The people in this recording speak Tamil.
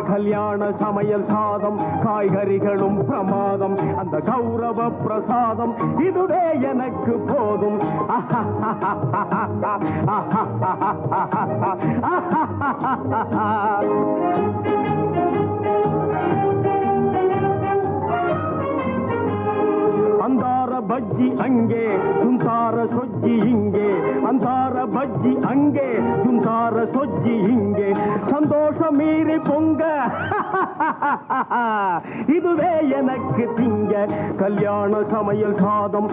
கல்யாண சமையல் சாதம் காய்கறிகளும் பிரமாதம் அந்த கௌரவ பிரசாதம் இதுவே எனக்கு போதும் அந்தார பஜ்ஜி அங்கே சுந்தார சொஜ்ஜி இங்கே அந்தார பஜ்ஜி அங்கே சுந்தார சொஜ்ஜி இங்கே சந்தோஷம் மீறி பொங்க இதுவே எனக்கு திங்க கல்யாண சமையல் சாதம்